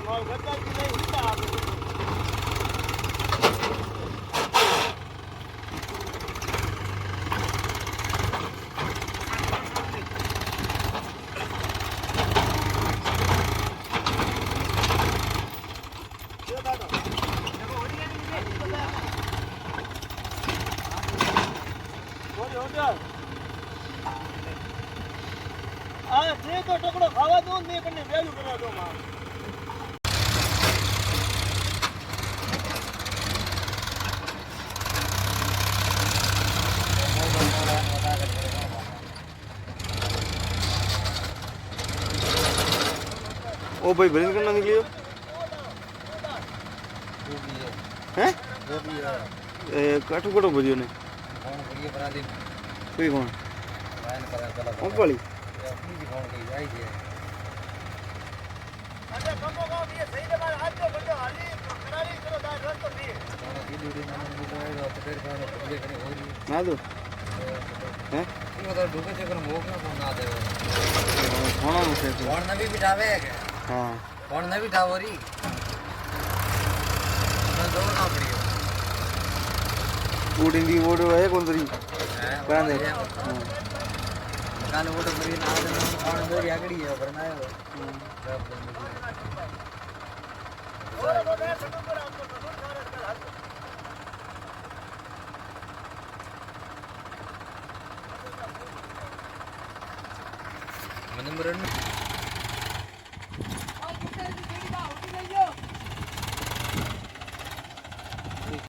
તો ટુકડો ખાવા દો ને પણ વેલું કરવા દો માં ओ भाई भरीन करना निकलियो हैं काठू कटो भरियो ने कौन भरियो बना दे कोई कौन वायन करा चला कौन वाली अपनी जी कौन गई आई है अरे कमो का ये सही दे मार आज तो बड़ो हाली करारी चलो दार रस तो नहीं कौन की ड्यूटी में निकलेगा तो फिर कौन भरियो करे हो रही ना दो हैं ये तो ढूके चक्कर मोक ना फोन ना दे कौन से कौन न भी बिठावे हां कौन न भी ठावरी ना दो ना पड़ियो उड़िंदी वोड है कौन तरी कान दे कान वोड मरी ना दे कौन मेरी आगड़ी है पर ना है नंबर